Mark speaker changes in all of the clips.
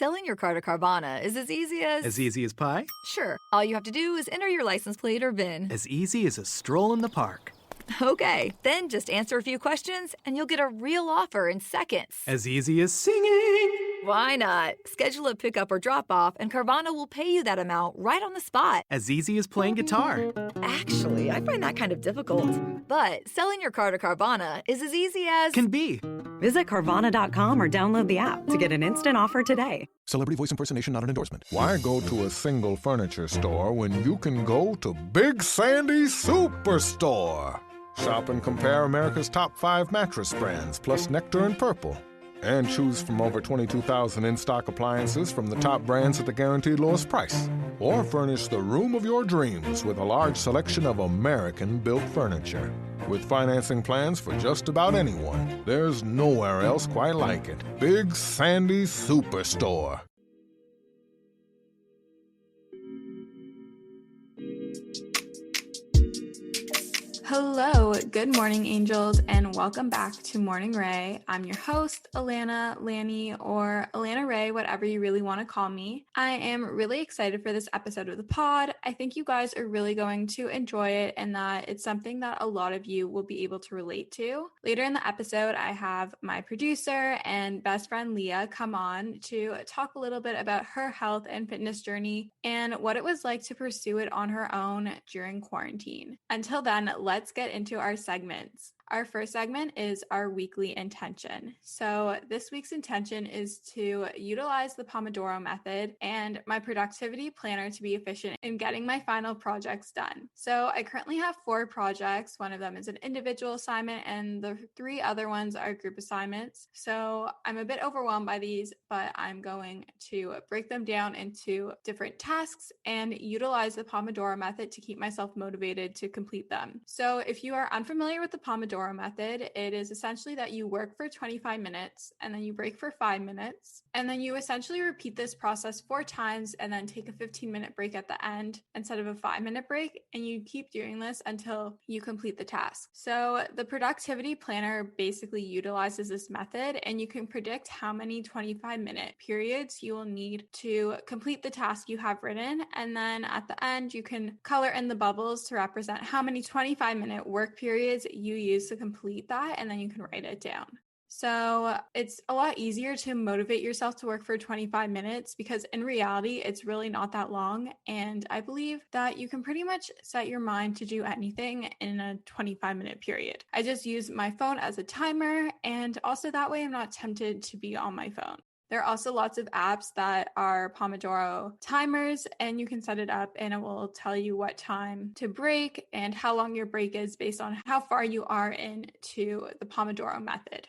Speaker 1: Selling your car to Carvana is as easy as...
Speaker 2: As easy as pie?
Speaker 1: Sure. All you have to do is enter your license plate or VIN.
Speaker 2: As easy as a stroll in the park.
Speaker 1: Okay, then just answer a few questions and you'll get a real offer in seconds.
Speaker 2: As easy as singing.
Speaker 1: Why not? Schedule a pickup or drop-off and Carvana will pay you that amount right on the spot.
Speaker 2: As easy as playing guitar.
Speaker 1: Actually, I find that kind of difficult. But selling your car to Carvana is as easy as...
Speaker 2: Can be.
Speaker 3: Visit Carvana.com or download the app to get an instant offer today.
Speaker 4: Celebrity voice impersonation not an endorsement. Why go to a single furniture store when you can go to Big Sandy Superstore? Shop and compare America's top 5 mattress brands, plus Nectar and Purple. And choose from over 22,000 in-stock appliances from the top brands at the guaranteed lowest price. Or furnish the room of your dreams with a large selection of American-built furniture. With financing plans for just about anyone, there's nowhere else quite like it. Big Sandy Superstore.
Speaker 5: Hello, good morning, angels, and welcome back to Morning Rae. I'm your host, Alana, Lani, or Alana Rae, whatever you really want to call me. I am really excited for this episode of the pod. I think you guys are really going to enjoy it and that it's something that a lot of you will be able to relate to. Later in the episode, I have my producer and best friend Lea come on to talk a little bit about her health and fitness journey and what it was like to pursue it on her own during quarantine. Until then, let's get into our segments. Our first segment is our weekly intention. So this week's intention is to utilize the Pomodoro method and my productivity planner to be efficient in getting my final projects done. So I currently have 4 projects. One of them is an individual assignment and the 3 other ones are group assignments. So I'm a bit overwhelmed by these, but I'm going to break them down into different tasks and utilize the Pomodoro method to keep myself motivated to complete them. So if you are unfamiliar with the Pomodoro method, it is essentially that you work for 25 minutes and then you break for 5 minutes. And then you essentially repeat this process 4 times and then take a 15-minute break at the end instead of a 5-minute break. And you keep doing this until you complete the task. So the productivity planner basically utilizes this method and you can predict how many 25-minute periods you will need to complete the task you have written. And then at the end, you can color in the bubbles to represent how many 25-minute work periods you use to complete that, and then you can write it down. So it's a lot easier to motivate yourself to work for 25 minutes because in reality, it's really not that long. And I believe that you can pretty much set your mind to do anything in a 25-minute period. I just use my phone as a timer, and also that way I'm not tempted to be on my phone. There are also lots of apps that are Pomodoro timers, and you can set it up and it will tell you what time to break and how long your break is based on how far you are into the Pomodoro method.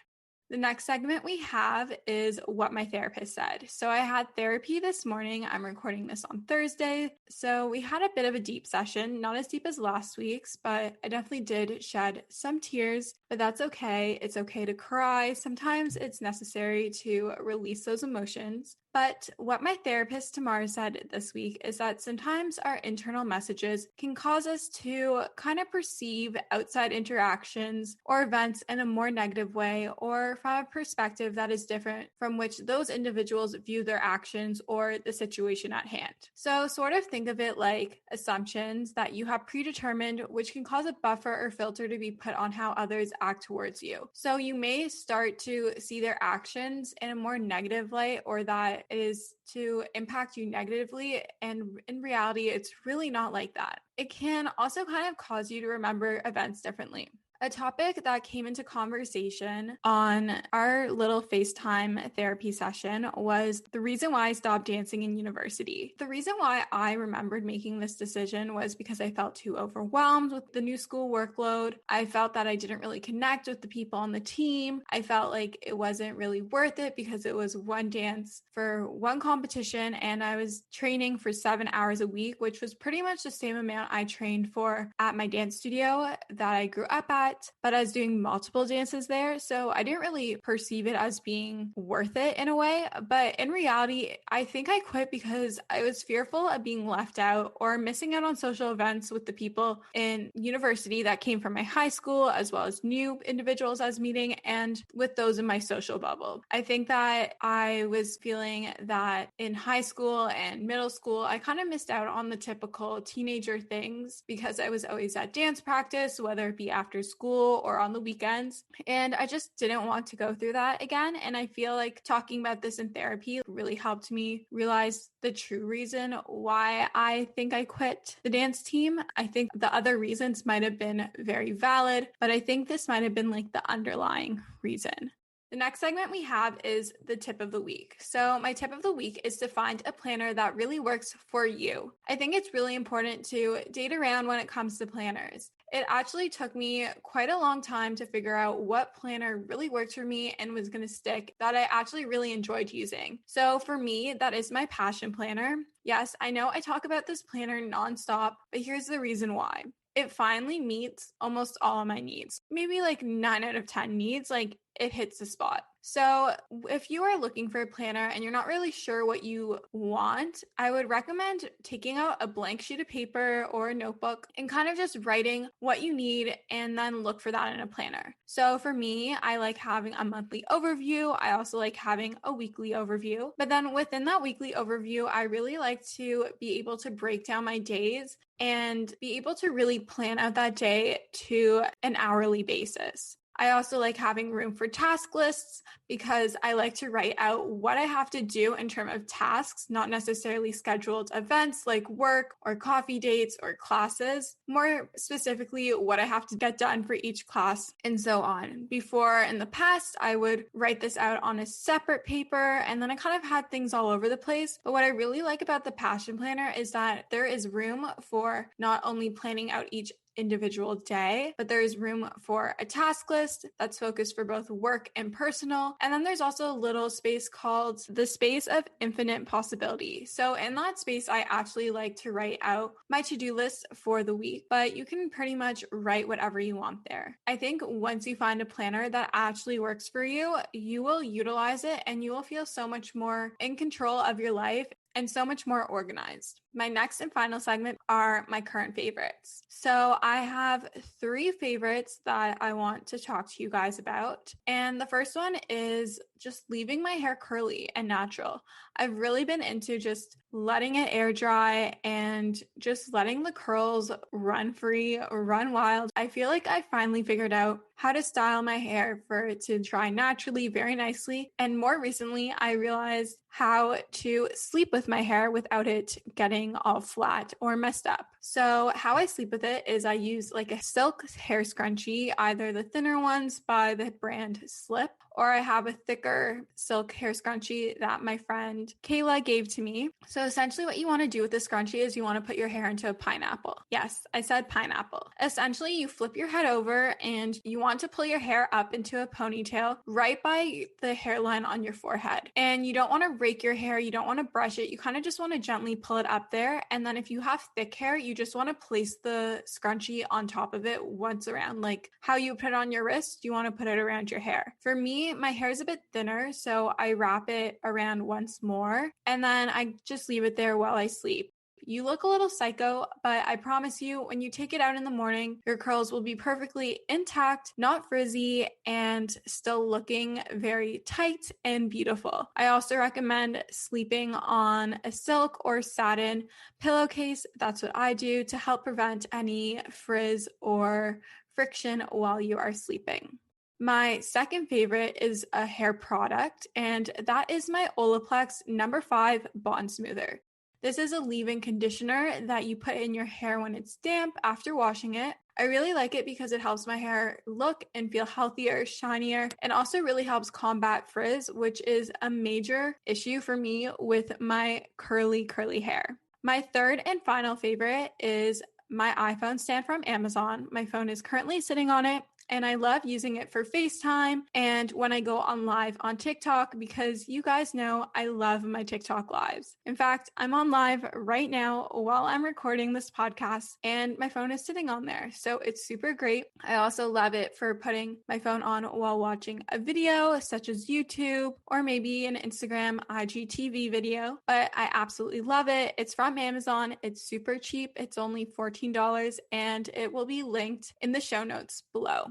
Speaker 5: The next segment we have is what my therapist said. So I had therapy this morning. I'm recording this on Thursday. So we had a bit of a deep session, not as deep as last week's, but I definitely did shed some tears, but that's okay. It's okay to cry. Sometimes it's necessary to release those emotions. But what my therapist Tamara said this week is that sometimes our internal messages can cause us to kind of perceive outside interactions or events in a more negative way or from a perspective that is different from which those individuals view their actions or the situation at hand. So sort of think of it like assumptions that you have predetermined, which can cause a buffer or filter to be put on how others act towards you. So you may start to see their actions in a more negative light, or that it is to impact you negatively. And in reality, it's really not like that. It can also kind of cause you to remember events differently. A topic that came into conversation on our little FaceTime therapy session was the reason why I stopped dancing in university. The reason why I remembered making this decision was because I felt too overwhelmed with the new school workload. I felt that I didn't really connect with the people on the team. I felt like it wasn't really worth it because it was one dance for one competition and I was training for 7 hours a week, which was pretty much the same amount I trained for at my dance studio that I grew up at. spot, but I was doing multiple dances there. So I didn't really perceive it as being worth it in a way. But in reality, I think I quit because I was fearful of being left out or missing out on social events with the people in university that came from my high school, as well as new individuals I was meeting and with those in my social bubble. I think that I was feeling that in high school and middle school, I kind of missed out on the typical teenager things because I was always at dance practice, whether it be after school or on the weekends. And I just didn't want to go through that again. And I feel like talking about this in therapy really helped me realize the true reason why I think I quit the dance team. I think the other reasons might have been very valid, but I think this might have been like the underlying reason. The next segment we have is the tip of the week. So my tip of the week is to find a planner that really works for you. I think it's really important to date around when it comes to planners. It actually took me quite a long time to figure out what planner really worked for me and was going to stick that I actually really enjoyed using. So for me, that is my passion planner. Yes, I know I talk about this planner nonstop, but here's the reason why. It finally meets almost all of my needs. Maybe like 9 out of 10 needs, like it hits the spot. So if you are looking for a planner and you're not really sure what you want, I would recommend taking out a blank sheet of paper or a notebook and kind of just writing what you need and then look for that in a planner. So for me, I like having a monthly overview. I also like having a weekly overview. But then within that weekly overview, I really like to be able to break down my days and be able to really plan out that day to an hourly basis. I also like having room for task lists because I like to write out what I have to do in terms of tasks, not necessarily scheduled events like work or coffee dates or classes, more specifically what I have to get done for each class and so on. Before in the past, I would write this out on a separate paper and then I kind of had things all over the place. But what I really like about the Passion Planner is that there is room for not only planning out each individual day, but there's room for a task list that's focused for both work and personal. And then there's also a little space called the space of infinite possibility. So in that space, I actually like to write out my to-do list for the week, but you can pretty much write whatever you want there. I think once you find a planner that actually works for you, you will utilize it and you will feel so much more in control of your life and so much more organized. My next and final segment are my current favorites. So I have 3 favorites that I want to talk to you guys about. And the first one is just leaving my hair curly and natural. I've really been into just letting it air dry and just letting the curls run free or run wild. I feel like I finally figured out how to style my hair for it to dry naturally, very nicely. And more recently, I realized how to sleep with my hair without it getting all flat or messed up. So how I sleep with it is I use like a silk hair scrunchie, either the thinner ones by the brand Slip, or I have a thicker silk hair scrunchie that my friend Kayla gave to me. So essentially what you want to do with the scrunchie is you want to put your hair into a pineapple. Yes, I said pineapple. Essentially, you flip your head over and you want to pull your hair up into a ponytail right by the hairline on your forehead. And you don't want to rake your hair. You don't want to brush it. You kind of just want to gently pull it up there. And then if you have thick hair, you just want to place the scrunchie on top of it once around, like how you put it on your wrist, you want to put it around your hair. For me, my hair is a bit thinner, so I wrap it around once more, and then I just leave it there while I sleep. You look a little psycho, but I promise you, when you take it out in the morning, your curls will be perfectly intact, not frizzy, and still looking very tight and beautiful. I also recommend sleeping on a silk or satin pillowcase. That's what I do to help prevent any frizz or friction while you are sleeping. My second favorite is a hair product, and that is my Olaplex No. 5 Bond Smoother. This is a leave-in conditioner that you put in your hair when it's damp after washing it. I really like it because it helps my hair look and feel healthier, shinier, and also really helps combat frizz, which is a major issue for me with my curly hair. My third and final favorite is my iPhone stand from Amazon. My phone is currently sitting on it, and I love using it for FaceTime and when I go on live on TikTok, because you guys know I love my TikTok lives. In fact, I'm on live right now while I'm recording this podcast and my phone is sitting on there. So it's super great. I also love it for putting my phone on while watching a video such as YouTube or maybe an Instagram IGTV video, but I absolutely love it. It's from Amazon. It's super cheap. It's only $14 and it will be linked in the show notes below.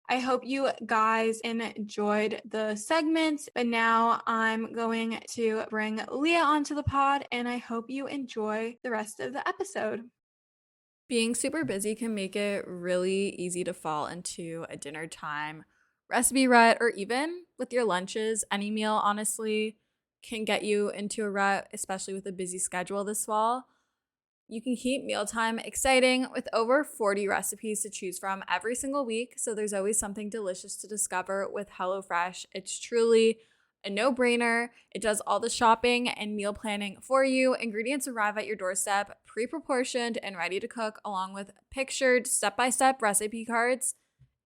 Speaker 5: I hope you guys enjoyed the segment, but now I'm going to bring Lea onto the pod and I hope you enjoy the rest of the episode. Being super busy can make it really easy to fall into a dinner time recipe rut, or even with your lunches. Any meal, honestly, can get you into a rut, especially with a busy schedule this fall. You can keep mealtime exciting with over 40 recipes to choose from every single week, so there's always something delicious to discover with HelloFresh. It's truly a no-brainer. It does all the shopping and meal planning for you. Ingredients arrive at your doorstep, pre-proportioned and ready to cook, along with pictured step-by-step recipe cards.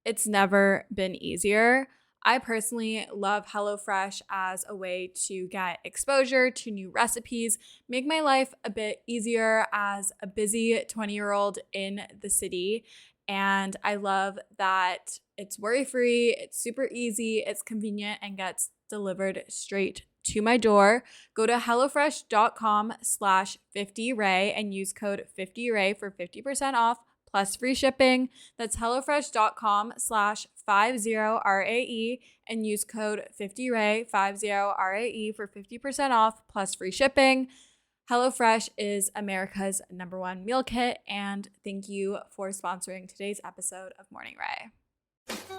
Speaker 5: It's never been easier. I personally love HelloFresh as a way to get exposure to new recipes, make my life a bit easier as a busy 20-year-old in the city. And I love that it's worry-free, it's super easy, it's convenient, and gets delivered straight to my door. Go to hellofresh.com/50rae and use code 50rae for 50% off plus free shipping. That's hellofresh.com/50rae and use code 50rae, 50rae for 50% off plus free shipping. HelloFresh is America's #1 meal kit, and thank you for sponsoring today's episode of Morning Rae.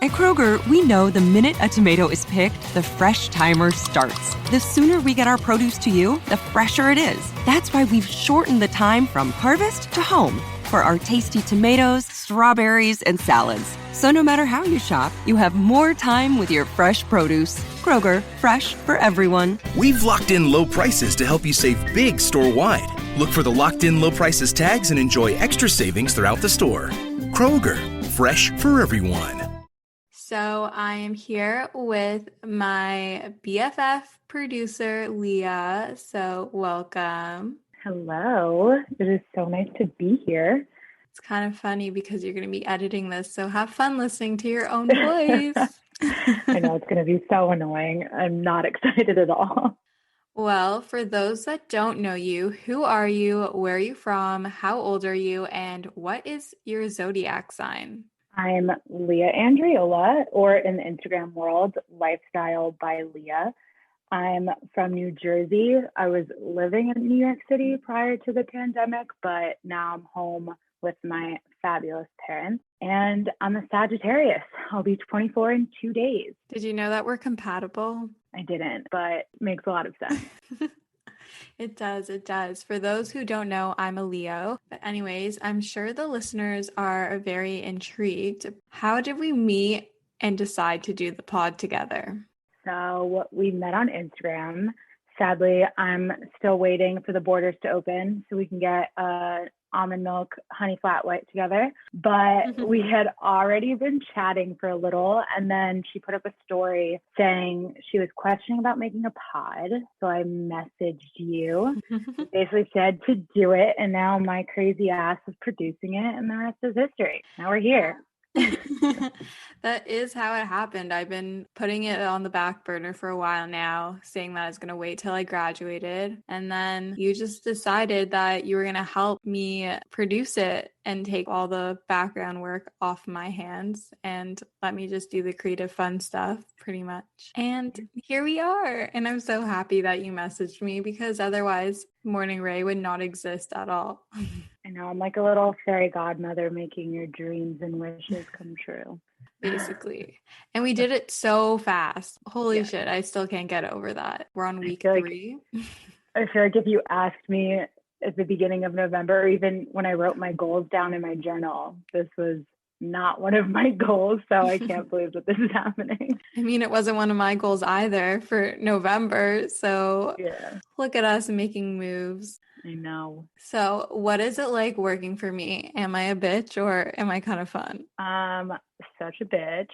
Speaker 6: At Kroger, we know the minute a tomato is picked, the fresh timer starts. The sooner we get our produce to you, the fresher it is. That's why we've shortened the time from harvest to home for our tasty tomatoes, strawberries, and salads. So no matter how you shop, you have more time with your fresh produce. Kroger, fresh for everyone.
Speaker 7: We've locked in low prices to help you save big store-wide. Look for the locked in low prices tags and enjoy extra savings throughout the store. Kroger, fresh for everyone.
Speaker 5: So I am here with my BFF producer, Lea. So welcome.
Speaker 8: Hello. It is so nice to be here.
Speaker 5: It's kind of funny because you're going to be editing this, so have fun listening to your own voice.
Speaker 8: I know it's going to be so annoying. I'm not excited at all.
Speaker 5: Well, for those that don't know you, who are you? Where are you from? How old are you? And what is your zodiac sign?
Speaker 8: I'm Lea Andriola, or in the Instagram world, Lifestyle by Lea. I'm from New Jersey. I was living in New York City prior to the pandemic, but now I'm home with my fabulous parents. And I'm a Sagittarius. I'll be 24 in 2 days.
Speaker 5: Did you know that we're compatible?
Speaker 8: I didn't, but makes a lot of sense.
Speaker 5: It does. It does. For those who don't know, I'm a Leo. But anyways, I'm sure the listeners are very intrigued. How did we meet and decide to do the pod together?
Speaker 8: So we met on Instagram. Sadly, I'm still waiting for the borders to open so we can get almond milk honey flat white together. But we had already been chatting for a little, and then she put up a story saying she was questioning about making a pod. So I messaged you, basically said to do it, and now my crazy ass is producing it, and the rest is history. Now we're here.
Speaker 5: That is how it happened. I've been putting it on the back burner for a while now, saying that I was going to wait till I graduated. And then you just decided that you were going to help me produce it and take all the background work off my hands and let me just do the creative fun stuff pretty much. And here we are. And I'm so happy that you messaged me, because otherwise Morning Rae would not exist at all.
Speaker 8: I know, I'm like a little fairy godmother making your dreams and wishes come true.
Speaker 5: Basically. And we did it so fast. Holy shit, I still can't get over that. We're on week 3.
Speaker 8: I feel like if you asked me at the beginning of November, or even when I wrote my goals down in my journal, this was not one of my goals. So I can't believe that this is happening.
Speaker 5: I mean, it wasn't one of my goals either for November. So
Speaker 8: Yeah,
Speaker 5: look at us making moves.
Speaker 8: I know.
Speaker 5: So what is it like working for me? Am I a bitch or am I kind of fun?
Speaker 8: Such a bitch.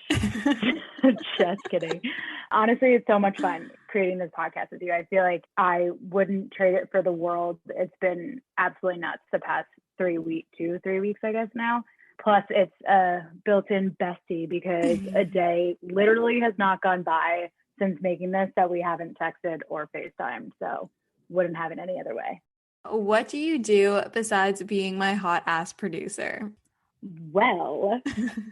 Speaker 8: Just kidding. Honestly, it's so much fun creating this podcast with you. I feel like I wouldn't trade it for the world. It's been absolutely nuts the past 3 weeks, 3 weeks, I guess now. Plus, it's a built-in bestie because a day literally has not gone by since making this that we haven't texted or FaceTimed. So wouldn't have it any other way.
Speaker 5: What do you do besides being my hot ass producer?
Speaker 8: Well,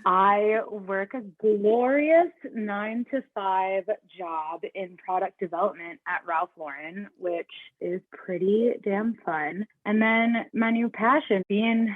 Speaker 8: I work a glorious 9 to 5 job in product development at Ralph Lauren, which is pretty damn fun. And then my new passion being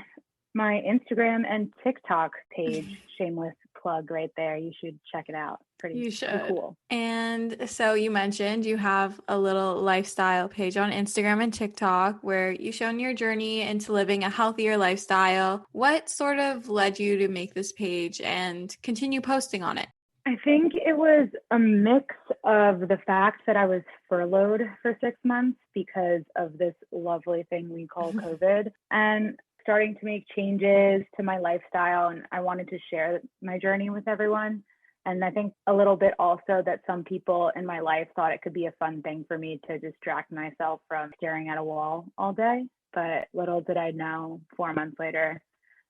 Speaker 8: my Instagram and TikTok page. Shameless plug right there. You should check it out. Pretty cool.
Speaker 5: And so you mentioned you have a little lifestyle page on Instagram and TikTok where you've shown your journey into living a healthier lifestyle. What sort of led you to make this page and continue posting on it?
Speaker 8: I think it was a mix of the fact that I was furloughed for 6 months because of this lovely thing we call COVID, and starting to make changes to my lifestyle. And I wanted to share my journey with everyone. And I think a little bit also that some people in my life thought it could be a fun thing for me to distract myself from staring at a wall all day. But little did I know, 4 months later,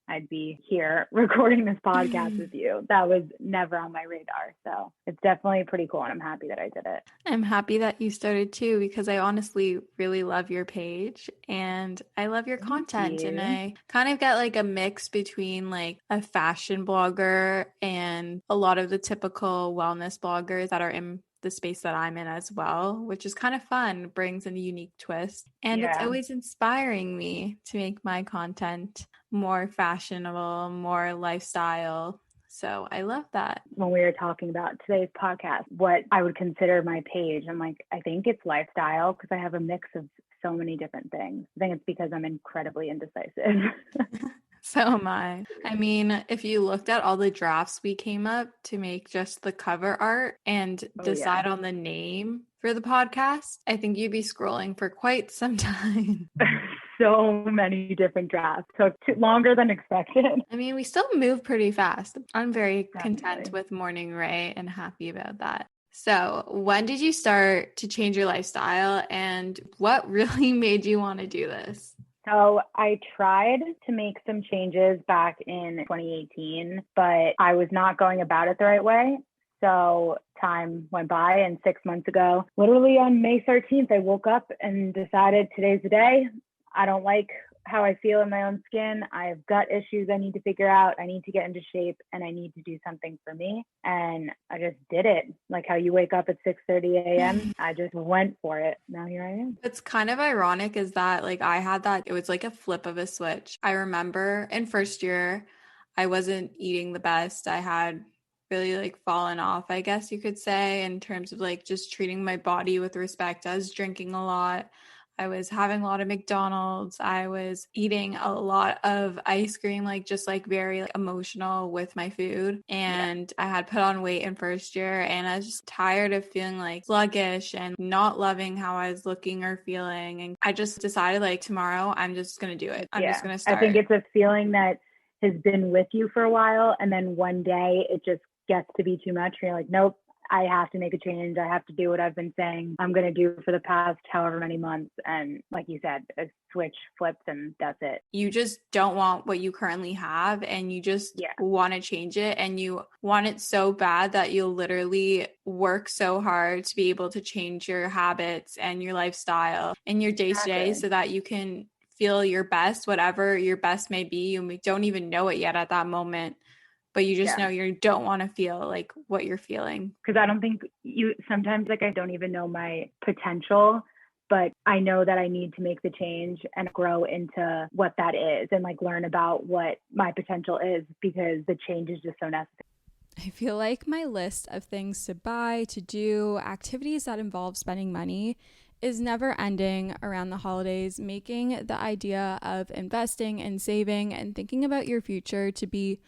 Speaker 8: I'd be here recording this podcast with you. That was never on my radar. So it's definitely pretty cool. And I'm happy that I did it.
Speaker 5: I'm happy that you started too, because I honestly really love your page and I love your content. And I kind of get like a mix between like a fashion blogger and a lot of the typical wellness bloggers that are in the space that I'm in as well, which is kind of fun, brings in a unique twist. And it's always inspiring me to make my content more fashionable, more lifestyle. So I love that.
Speaker 8: When we were talking about today's podcast, what I would consider my page, I'm like, I think it's lifestyle because I have a mix of so many different things. I think it's because I'm incredibly indecisive.
Speaker 5: So am I. I mean, if you looked at all the drafts we came up to make just the cover art and decide on the name for the podcast, I think you'd be scrolling for quite some time.
Speaker 8: So many different drafts. So longer than expected.
Speaker 5: I mean, we still move pretty fast. I'm very content with Morning Rae and happy about that. So when did you start to change your lifestyle and what really made you want to do this?
Speaker 8: So I tried to make some changes back in 2018, but I was not going about it the right way. So time went by, and 6 months ago, literally on May 13th, I woke up and decided today's the day. I don't like how I feel in my own skin. I have gut issues I need to figure out. I need to get into shape and I need to do something for me. And I just did it. Like how you wake up at 6:30 a.m. I just went for it. Now here I am.
Speaker 5: What's kind of ironic is that like I had that, it was like a flip of a switch. I remember in first year, I wasn't eating the best. I had really like fallen off, I guess you could say, in terms of like just treating my body with respect. I was drinking a lot. I was having a lot of McDonald's. I was eating a lot of ice cream, like just like very like, emotional with my food. And I had put on weight in first year and I was just tired of feeling like sluggish and not loving how I was looking or feeling. And I just decided like tomorrow, I'm just going to do it. I'm just going to start.
Speaker 8: I think it's a feeling that has been with you for a while. And then one day it just gets to be too much. And you're like, nope. I have to make a change. I have to do what I've been saying I'm going to do for the past however many months. And like you said, a switch flips and that's it.
Speaker 5: You just don't want what you currently have and you just want to change it. And you want it so bad that you'll literally work so hard to be able to change your habits and your lifestyle and your day-to-day so that you can feel your best, whatever your best may be. You don't even know it yet at that moment. But you just know you don't want to feel like what you're feeling.
Speaker 8: Because I don't think sometimes like I don't even know my potential, but I know that I need to make the change and grow into what that is and like learn about what my potential is because the change is just so necessary.
Speaker 9: I feel like my list of things to buy, to do, activities that involve spending money is never ending around the holidays, making the idea of investing and saving and thinking about your future to be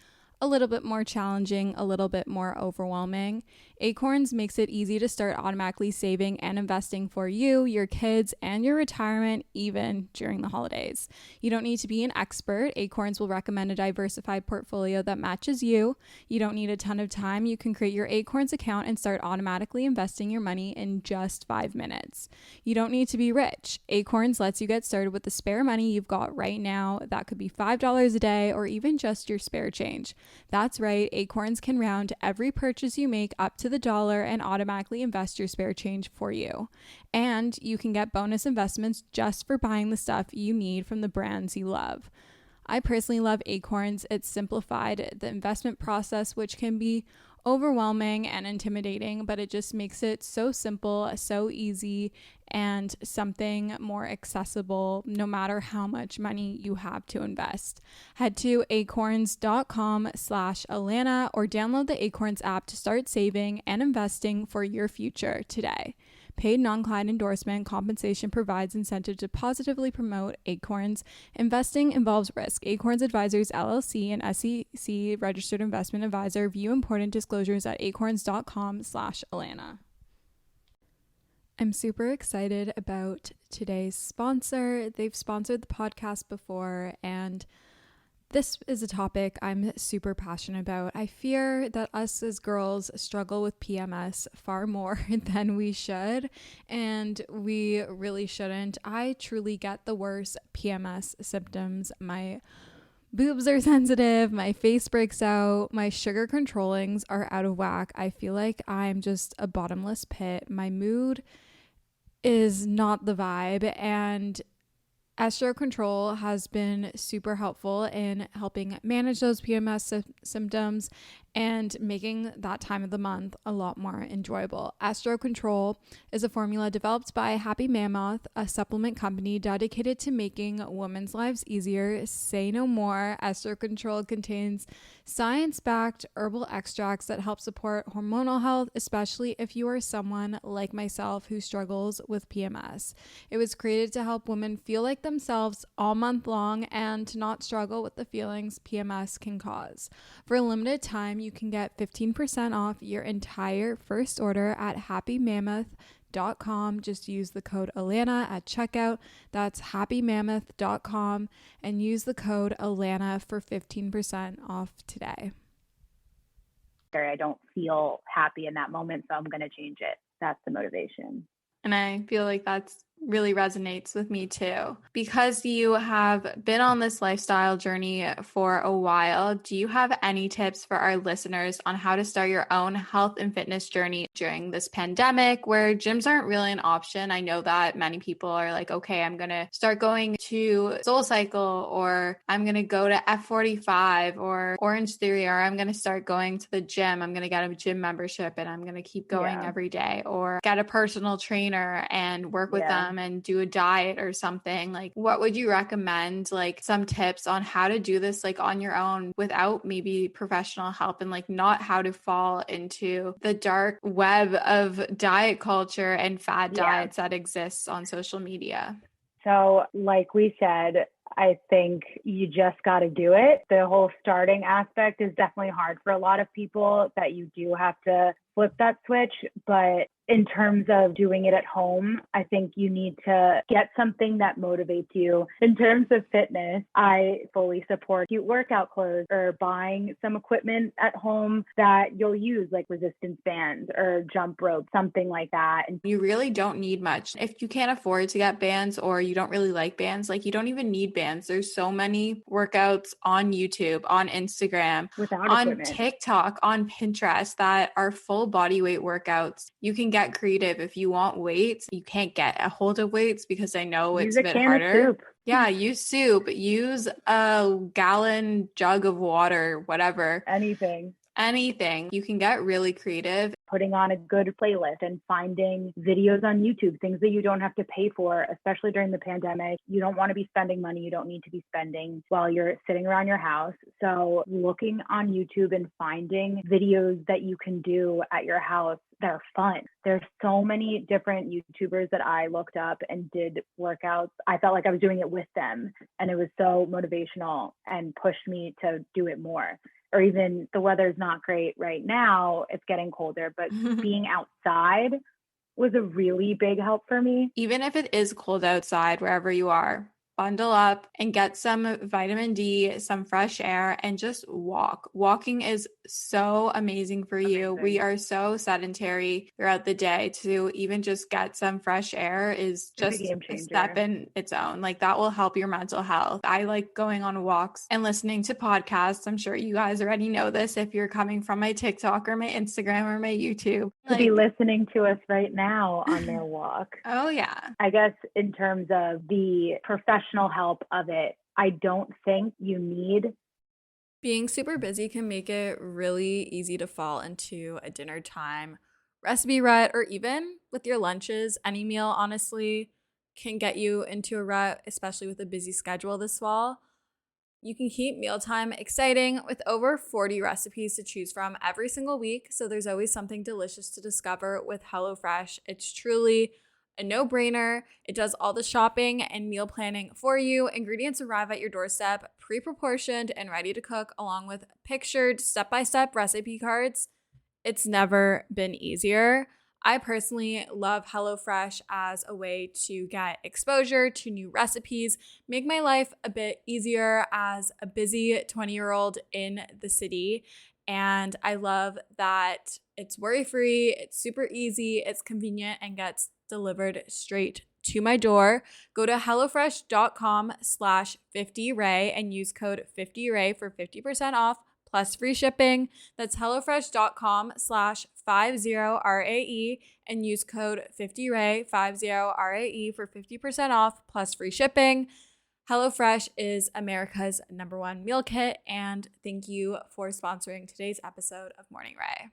Speaker 9: a little bit more challenging, a little bit more overwhelming. Acorns makes it easy to start automatically saving and investing for you, your kids, and your retirement, even during the holidays. You don't need to be an expert. Acorns will recommend a diversified portfolio that matches you. You don't need a ton of time. You can create your Acorns account and start automatically investing your money in just 5 minutes. You don't need to be rich. Acorns lets you get started with the spare money you've got right now. That could be $5 a day or even just your spare change. That's right, Acorns can round every purchase you make up to the dollar and automatically invest your spare change for you. And you can get bonus investments just for buying the stuff you need from the brands you love. I personally love Acorns. It's simplified the investment process, which can be overwhelming and intimidating, but it just makes it so simple, so easy, and something more accessible no matter how much money you have to invest. Head to acorns.com/Alana or download the Acorns app to start saving and investing for your future today. Paid non-client endorsement compensation provides incentive to positively promote Acorns. Investing involves risk. Acorns Advisors LLC, an SEC registered investment advisor. View important disclosures at acorns.com/Alana. I'm super excited about today's sponsor. They've sponsored the podcast before, and this is a topic I'm super passionate about. I fear that us as girls struggle with PMS far more than we should, and we really shouldn't. I truly get the worst PMS symptoms. My boobs are sensitive, my face breaks out, my sugar controllings are out of whack. I feel like I'm just a bottomless pit. My mood is not the vibe, and Estro Control has been super helpful in helping manage those PMS symptoms and making that time of the month a lot more enjoyable. Estro Control is a formula developed by Happy Mammoth, a supplement company dedicated to making women's lives easier. Say no more. Estro Control contains science-backed herbal extracts that help support hormonal health, especially if you are someone like myself who struggles with PMS. It was created to help women feel like themselves all month long and to not struggle with the feelings PMS can cause. For a limited time, you can get 15% off your entire first order at happymammoth.com. Just use the code Alana at checkout. That's happymammoth.com and use the code Alana for 15% off today.
Speaker 8: I don't feel happy in that moment, so I'm going to change it. That's the motivation.
Speaker 5: And I feel like that's really resonates with me too. Because you have been on this lifestyle journey for a while, do you have any tips for our listeners on how to start your own health and fitness journey during this pandemic where gyms aren't really an option? I know that many people are like, okay, I'm going to start going to SoulCycle, or I'm going to go to F45 or Orange Theory, or I'm going to start going to the gym. I'm going to get a gym membership and I'm going to keep going every day, or get a personal trainer and work with them and do a diet or something. Like, what would you recommend, like some tips on how to do this like on your own without maybe professional help, and like not how to fall into the dark web of diet culture and fad diets that exists on social media?
Speaker 8: So like we said, I think you just got to do it. The whole starting aspect is definitely hard for a lot of people, that you do have to flip that switch. But in terms of doing it at home, I think you need to get something that motivates you. In terms of fitness, I fully support cute workout clothes or buying some equipment at home that you'll use, like resistance bands or jump rope, something like that. And
Speaker 5: you really don't need much. If you can't afford to get bands, or you don't really like bands, like you don't even need bands. There's so many workouts on YouTube, on Instagram, on
Speaker 8: equipment,
Speaker 5: TikTok, on Pinterest that are full body weight workouts. You can get creative. If you want weights, you can't get a hold of weights because I know it's a bit harder. Yeah, use soup, use a gallon jug of water, whatever. Anything. You can get really creative.
Speaker 8: Putting on a good playlist and finding videos on YouTube, things that you don't have to pay for, especially during the pandemic. You don't want to be spending money you don't need to be spending while you're sitting around your house. So looking on YouTube and finding videos that you can do at your house that are fun. There's so many different YouTubers that I looked up and did workouts. I felt like I was doing it with them, and it was so motivational and pushed me to do it more. or even the weather's not great right now, it's getting colder, but being outside was a really big help for me.
Speaker 5: Even if it is cold outside, wherever you are, bundle up and get some vitamin D, some fresh air, and just walk. Walking is so amazing for you. We are so sedentary throughout the day. To even just get some fresh air is just a step in its own. Like, that will help your mental health. I like going on walks and listening to podcasts. I'm sure you guys already know this if you're coming from my TikTok or my Instagram or my YouTube.
Speaker 8: To be listening to us right now on their walk.
Speaker 5: Oh, yeah.
Speaker 8: I guess in terms of the professional help of it, I don't think you need.
Speaker 9: Being super busy can make it really easy to fall into a dinner time recipe rut, or even with your lunches. Any meal, honestly, can get you into a rut, especially with a busy schedule this fall. You can keep mealtime exciting with over 40 recipes to choose from every single week, so there's always something delicious to discover with HelloFresh. It's truly a no-brainer. It does all the shopping and meal planning for you. Ingredients arrive at your doorstep, pre-proportioned and ready to cook, along with pictured step-by-step recipe cards. It's never been easier. I personally love HelloFresh as a way to get exposure to new recipes, make my life a bit easier as a busy 20-year-old in the city. And I love that it's worry-free, it's super easy, it's convenient, and gets delivered straight to my door. Go to hellofresh.com/50rae and use code 50rae for 50% off plus free shipping. That's hellofresh.com/50rae and use code 50rae, 50rae for 50% off plus free shipping. HelloFresh is America's #1 meal kit, and thank you for sponsoring today's episode of Morning Rae.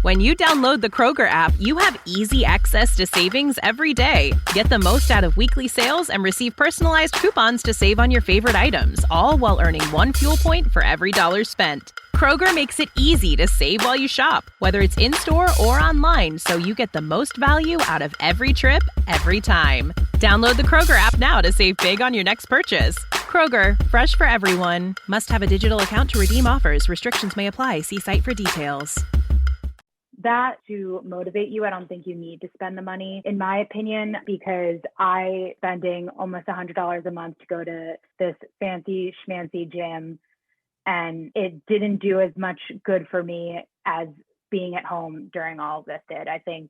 Speaker 10: When you download the Kroger app, you have easy access to savings every day. Get the most out of weekly sales and receive personalized coupons to save on your favorite items, all while earning 1 fuel point for every $1 spent. Kroger makes it easy to save while you shop, whether it's in-store or online, so you get the most value out of every trip, every time. Download the Kroger app now to save big on your next purchase. Kroger, fresh for everyone. Must have a digital account to redeem offers. Restrictions may apply. See site for details.
Speaker 8: That to motivate you, I don't think you need to spend the money, in my opinion, because I spending almost $100 a month to go to this fancy schmancy gym, and it didn't do as much good for me as being at home during all of this did. I think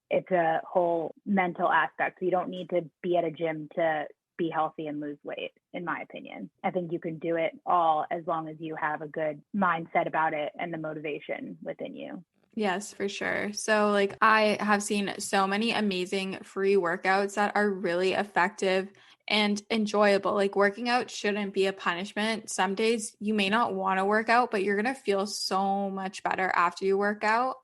Speaker 8: it's a whole mental aspect. So you don't need to be at a gym to be healthy and lose weight, in my opinion. I think you can do it all as long as you have a good mindset about it and the motivation within you.
Speaker 5: Yes, for sure. So like, I have seen so many amazing free workouts that are really effective and enjoyable. Like, working out shouldn't be a punishment. Some days you may not want to work out, but you're going to feel so much better after you work out.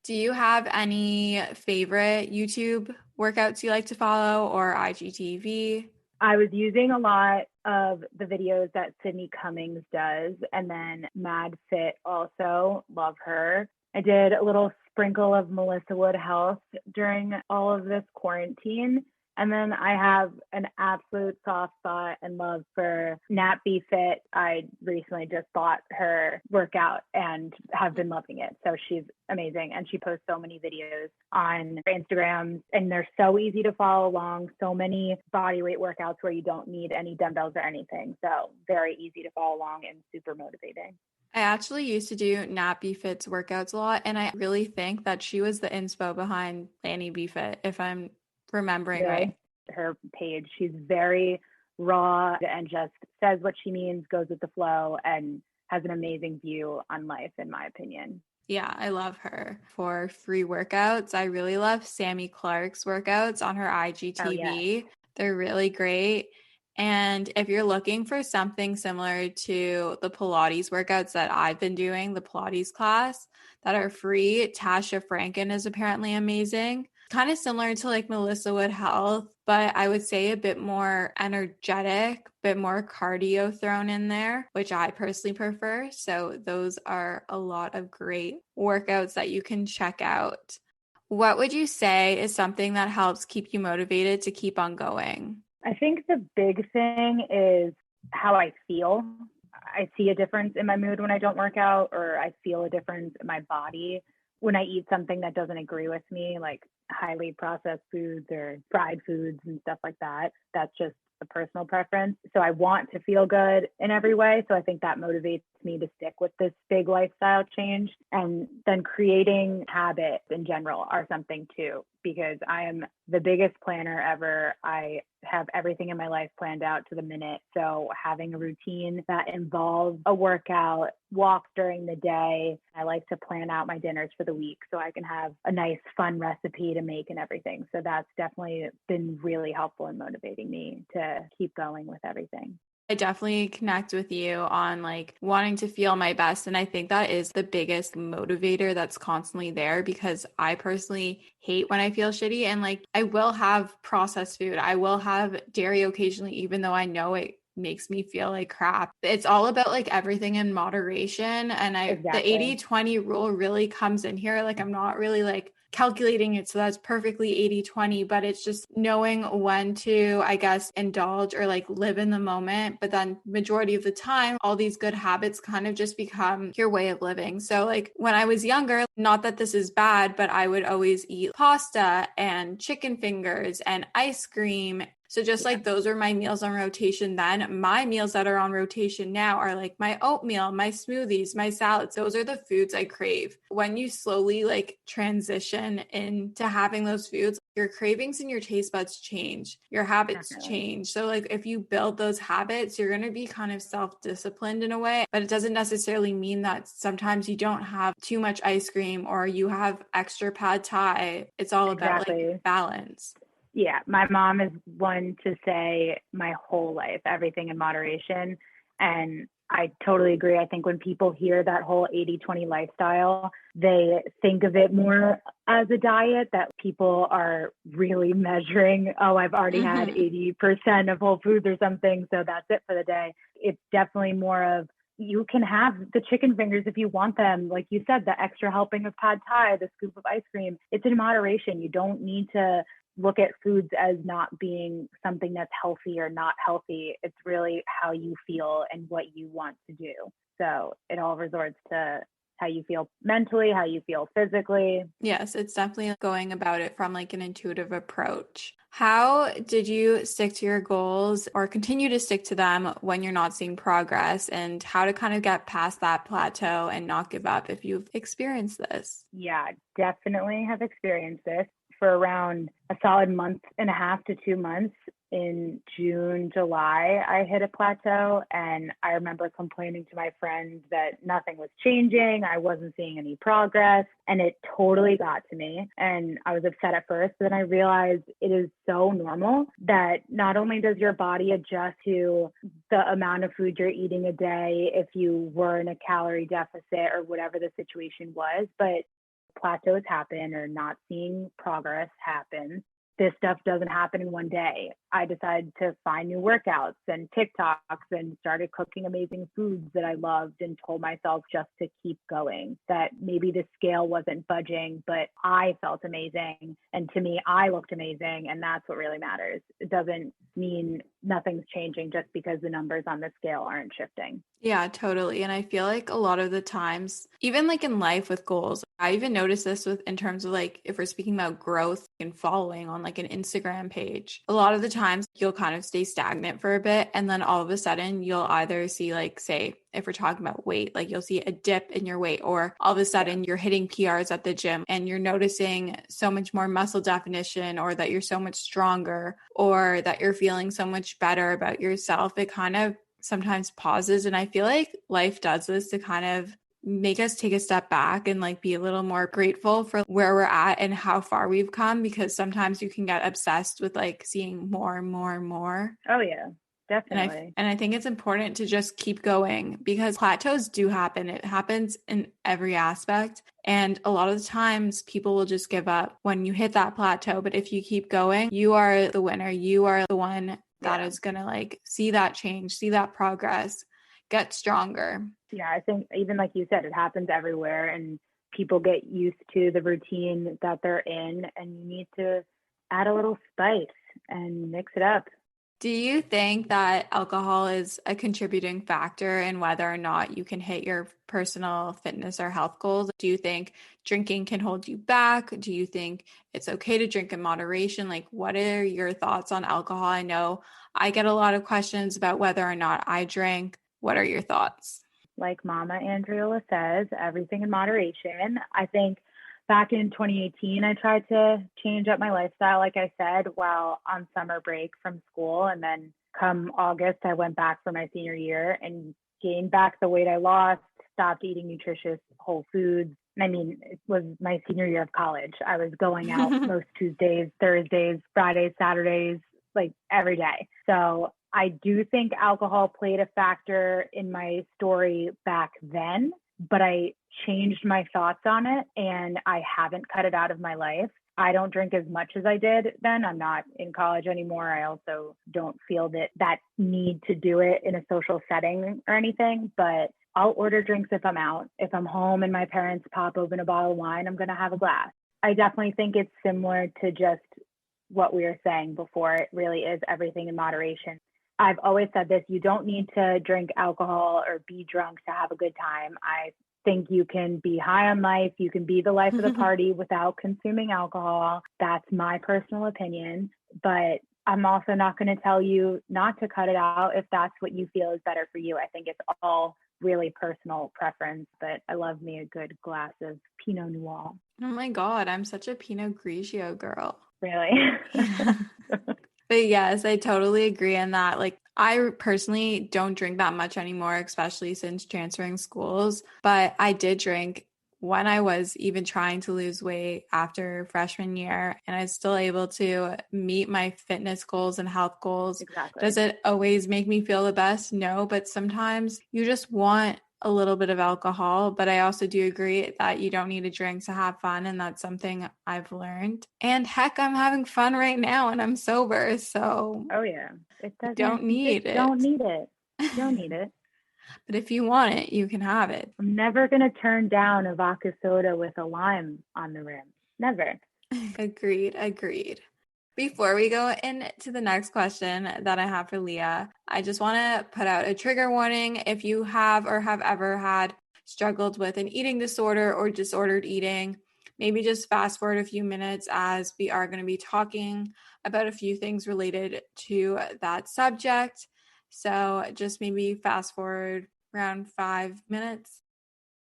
Speaker 5: Do you have any favorite YouTube workouts you like to follow, or IGTV?
Speaker 8: I was using a lot of the videos that Sydney Cummings does, and then Mad Fit also, love her. I did a little sprinkle of Melissa Wood Health during all of this quarantine. And then I have an absolute soft spot and love for Nat B Fit. I recently just bought her workout and have been loving it. So she's amazing. And she posts so many videos on her Instagram, and they're so easy to follow along. So many body weight workouts where you don't need any dumbbells or anything. So very easy to follow along and super motivating.
Speaker 5: I actually used to do Nat B Fit's workouts a lot, and I really think that she was the inspo behind Lani B Fit, if I'm remembering right.
Speaker 8: Her page, she's very raw and just says what she means, goes with the flow, and has an amazing view on life, in my opinion.
Speaker 5: Yeah, I love her. For free workouts, I really love Sammy Clark's workouts on her IGTV.
Speaker 8: Oh, yeah.
Speaker 5: They're really great. And if you're looking for something similar to the Pilates workouts that I've been doing, the Pilates class that are free, Tasha Franken is apparently amazing. Kind of similar to like Melissa Wood Health, but I would say a bit more energetic, a bit more cardio thrown in there, which I personally prefer. So those are a lot of great workouts that you can check out. What would you say is something that helps keep you motivated to keep on going?
Speaker 8: I think the big thing is how I feel. I see a difference in my mood when I don't work out, or I feel a difference in my body when I eat something that doesn't agree with me, like highly processed foods or fried foods and stuff like that. That's just a personal preference. So I want to feel good in every way. So I think that motivates me to stick with this big lifestyle change. And then creating habits in general are something too, because I am the biggest planner ever. I have everything in my life planned out to the minute. So having a routine that involves a workout, walk during the day. I like to plan out my dinners for the week so I can have a nice, fun recipe to make and everything. So that's definitely been really helpful in motivating me to keep going with everything.
Speaker 5: I definitely connect with you on like wanting to feel my best. And I think that is the biggest motivator that's constantly there, because I personally hate when I feel shitty, and like I will have processed food. I will have dairy occasionally, even though I know it makes me feel like crap. It's all about like everything in moderation. And the 80-20 rule really comes in here. Like I'm not really like calculating it so that's perfectly 80-20, but it's just knowing when to, I guess, indulge or like live in the moment. But then majority of the time, all these good habits kind of just become your way of living. So like when I was younger, not that this is bad, but I would always eat pasta and chicken fingers and ice cream. So just like those are my meals on rotation then. My meals that are on rotation now are like my oatmeal, my smoothies, my salads. Those are the foods I crave. When you slowly like transition into having those foods, your cravings and your taste buds change, your habits change. So like if you build those habits, you're going to be kind of self-disciplined in a way, but it doesn't necessarily mean that sometimes you don't have too much ice cream or you have extra pad thai. It's all about like balance.
Speaker 8: Yeah, my mom is one to say my whole life, everything in moderation. And I totally agree. I think when people hear that whole 80-20 lifestyle, they think of it more as a diet that people are really measuring. Oh, I've already had 80% of whole foods or something, so that's it for the day. It's definitely more of, you can have the chicken fingers if you want them. Like you said, the extra helping of pad thai, the scoop of ice cream, it's in moderation. You don't need to look at foods as not being something that's healthy or not healthy. It's really how you feel and what you want to do. So it all resorts to how you feel mentally, how you feel physically.
Speaker 5: Yes, it's definitely going about it from like an intuitive approach. How did you stick to your goals or continue to stick to them when you're not seeing progress, and how to kind of get past that plateau and not give up if you've experienced this?
Speaker 8: Yeah, definitely have experienced this. For around a solid month and a half to 2 months in June, July, I hit a plateau, and I remember complaining to my friends that nothing was changing. I wasn't seeing any progress, and it totally got to me. And I was upset at first, but then I realized it is so normal that not only does your body adjust to the amount of food you're eating a day if you were in a calorie deficit or whatever the situation was, but plateaus happen or not seeing progress happen. This stuff doesn't happen in one day. I decided to find new workouts and TikToks and started cooking amazing foods that I loved, and told myself just to keep going, that maybe the scale wasn't budging, but I felt amazing. And to me, I looked amazing. And that's what really matters. It doesn't mean nothing's changing just because the numbers on the scale aren't shifting.
Speaker 5: Yeah, totally. And I feel like a lot of the times, even like in life with goals, I even noticed this with in terms of like if we're speaking about growth and following on like an Instagram page, a lot of the times you'll kind of stay stagnant for a bit, and then all of a sudden you'll either see like, say, if we're talking about weight, like you'll see a dip in your weight, or all of a sudden you're hitting PRs at the gym and you're noticing so much more muscle definition, or that you're so much stronger, or that you're feeling so much better about yourself. It kind of sometimes pauses. And I feel like life does this to kind of make us take a step back and like be a little more grateful for where we're at and how far we've come, because sometimes you can get obsessed with like seeing more and more and more.
Speaker 8: Oh yeah, definitely.
Speaker 5: And I think it's important to just keep going, because plateaus do happen. It happens in every aspect. And a lot of the times people will just give up when you hit that plateau. But if you keep going, you are the winner. You are the one that is going to like see that change, see that progress, get stronger.
Speaker 8: Yeah, I think even like you said, it happens everywhere, and people get used to the routine that they're in, and you need to add a little spice and mix it up.
Speaker 5: Do you think that alcohol is a contributing factor in whether or not you can hit your personal fitness or health goals? Do you think drinking can hold you back? Do you think it's okay to drink in moderation? Like, what are your thoughts on alcohol? I know I get a lot of questions about whether or not I drink. What are your thoughts?
Speaker 8: Like Mama Andriola says, everything in moderation. I think back in 2018, I tried to change up my lifestyle, like I said, while on summer break from school. And then come August, I went back for my senior year and gained back the weight I lost, stopped eating nutritious whole foods. I mean, it was my senior year of college. I was going out most Tuesdays, Thursdays, Fridays, Saturdays, like every day. So I do think alcohol played a factor in my story back then, but I changed my thoughts on it and I haven't cut it out of my life. I don't drink as much as I did then. I'm not in college anymore. I also don't feel that need to do it in a social setting or anything, but I'll order drinks if I'm out. If I'm home and my parents pop open a bottle of wine, I'm going to have a glass. I definitely think it's similar to just what we were saying before. It really is everything in moderation. I've always said this, you don't need to drink alcohol or be drunk to have a good time. I think you can be high on life. You can be the life of the party without consuming alcohol. That's my personal opinion. But I'm also not going to tell you not to cut it out if that's what you feel is better for you. I think it's all really personal preference, but I love me a good glass of Pinot Noir.
Speaker 5: Oh my God, I'm such a Pinot Grigio girl.
Speaker 8: Really?
Speaker 5: But yes, I totally agree on that. Like, I personally don't drink that much anymore, especially since transferring schools. But I did drink when I was even trying to lose weight after freshman year, and I was still able to meet my fitness goals and health goals.
Speaker 8: Exactly.
Speaker 5: Does it always make me feel the best? No, but sometimes you just want a little bit of alcohol, but I also do agree that you don't need to drink to have fun, and that's something I've learned. And heck, I'm having fun right now and I'm sober, so
Speaker 8: Oh yeah, it doesn't.
Speaker 5: don't need it.
Speaker 8: Don't need it. You don't need it.
Speaker 5: But if you want it, you can have it.
Speaker 8: I'm never gonna turn down a vodka soda with a lime on the rim. Never.
Speaker 5: Agreed. Before we go into the next question that I have for Lea, I just want to put out a trigger warning. If you have or have ever had struggled with an eating disorder or disordered eating, maybe just fast forward a few minutes as we are going to be talking about a few things related to that subject. So just maybe fast forward around 5 minutes.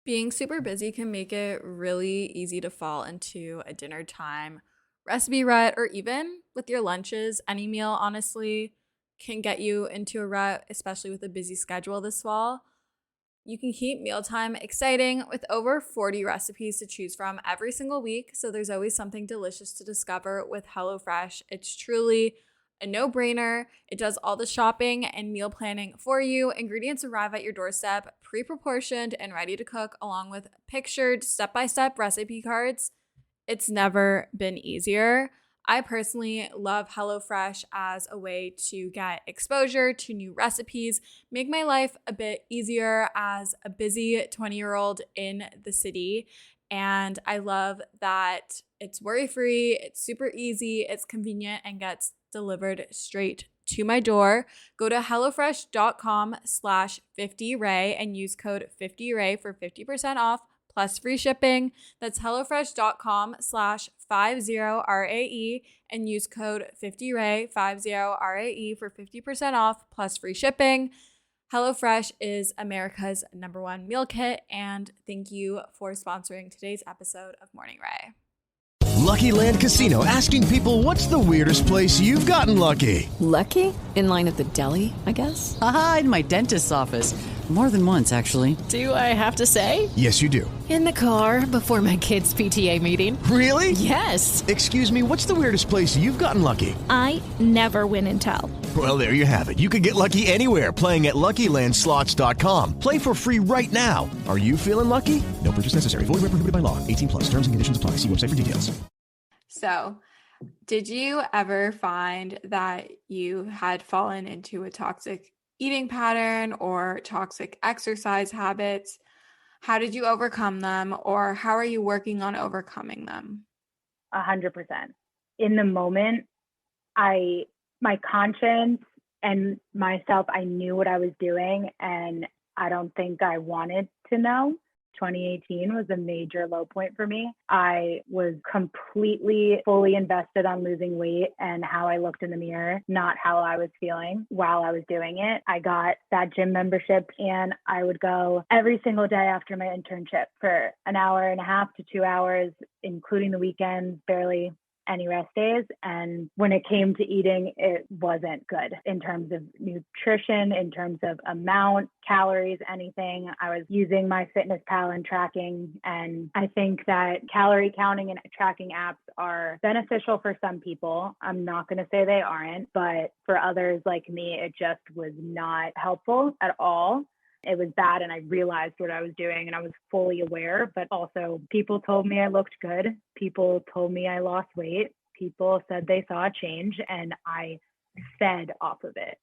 Speaker 9: Being super busy can make it really easy to fall into a dinner time recipe rut, or even with your lunches. Any meal, honestly, can get you into a rut, especially with a busy schedule this fall. You can keep mealtime exciting with over 40 recipes to choose from every single week, so there's always something delicious to discover with HelloFresh. It's truly a no-brainer. It does all the shopping and meal planning for you. Ingredients arrive at your doorstep, pre-proportioned and ready to cook, along with pictured step-by-step recipe cards. It's never been easier. I personally love HelloFresh as a way to get exposure to new recipes, make my life a bit easier as a busy 20-year-old in the city. And I love that it's worry-free, it's super easy, it's convenient, and gets delivered straight to my door. Go to hellofresh.com/50rae and use code 50rae for 50% off plus free shipping. That's hellofresh.com/50rae and use code 50rae, 50rae for 50% off plus free shipping. HelloFresh is America's #1 meal kit, and thank you for sponsoring today's episode of Morning Rae.
Speaker 11: Lucky Land Casino, asking people, what's the weirdest place you've gotten lucky?
Speaker 12: Lucky? In line at the deli, I guess?
Speaker 13: Aha, in my dentist's office. More than once, actually.
Speaker 12: Do I have to say?
Speaker 11: Yes, you do.
Speaker 12: In the car before my kids' PTA meeting.
Speaker 11: Really?
Speaker 12: Yes.
Speaker 11: Excuse me, what's the weirdest place you've gotten lucky?
Speaker 14: I never win and tell.
Speaker 11: Well, there you have it. You can get lucky anywhere, playing at LuckyLandSlots.com. Play for free right now. Are you feeling lucky? No purchase necessary. Void where prohibited by law. 18+. Terms and conditions apply. See website for details.
Speaker 5: So, did you ever find that you had fallen into a toxic eating pattern or toxic exercise habits? How did you overcome them, or how are you working on overcoming them?
Speaker 8: 100%. In the moment, I my conscience and myself, I knew what I was doing, and I don't think I wanted to know. 2018 was a major low point for me. I was completely fully invested on losing weight and how I looked in the mirror, not how I was feeling while I was doing it. I got that gym membership and I would go every single day after my internship for an hour and a half to 2 hours, including the weekends, barely any rest days. And when it came to eating, it wasn't good in terms of nutrition, in terms of amount, calories, anything. I was using my fitness pal and tracking. And I think that calorie counting and tracking apps are beneficial for some people. I'm not going to say they aren't, but for others like me, it just was not helpful at all. It was bad, and I realized what I was doing, and I was fully aware, but also people told me I looked good. People told me I lost weight. People said they saw a change, and I fed off of it.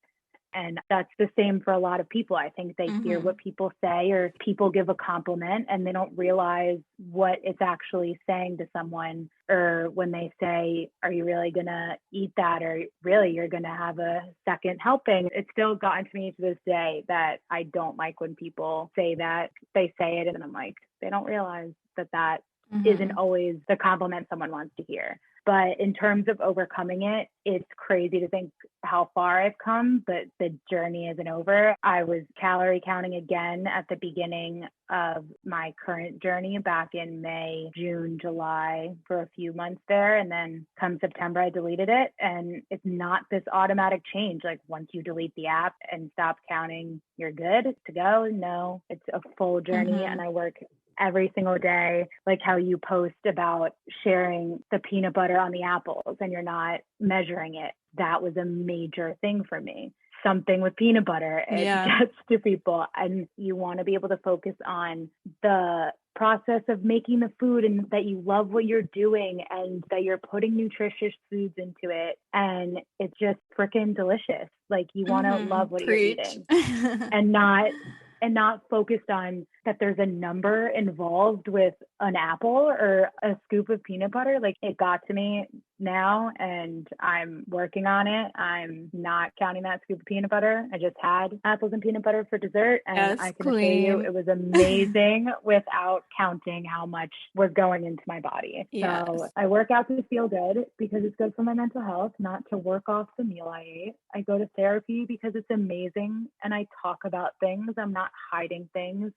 Speaker 8: And that's the same for a lot of people. I think they hear what people say, or people give a compliment and they don't realize what it's actually saying to someone. Or when they say, are you really going to eat that? Or really, you're going to have a second helping. It's still gotten to me to this day that I don't like when people say that. They say it and I'm like, they don't realize that that isn't always the compliment someone wants to hear. But in terms of overcoming it, it's crazy to think how far I've come, but the journey isn't over. I was calorie counting again at the beginning of my current journey back in May, June, July for a few months there. And then come September, I deleted it. And it's not this automatic change. Like once you delete the app and stop counting, you're good to go. No, it's a full journey. And I work every single day, like how you post about sharing the peanut butter on the apples and you're not measuring it. That was a major thing for me. Something with peanut butter, it gets to people, and you want to be able to focus on the process of making the food and that you love what you're doing and that you're putting nutritious foods into it. And it's just freaking delicious. Like you want to love what you're eating and not focused on that there's a number involved with an apple or a scoop of peanut butter. Like it got to me now and I'm working on it. I'm not counting that scoop of peanut butter. I just had apples and peanut butter for dessert and I can assure you it was amazing without counting how much was going into my body. So I work out to feel good because it's good for my mental health, not to work off the meal I ate. I go to therapy because it's amazing and I talk about things. I'm not hiding things.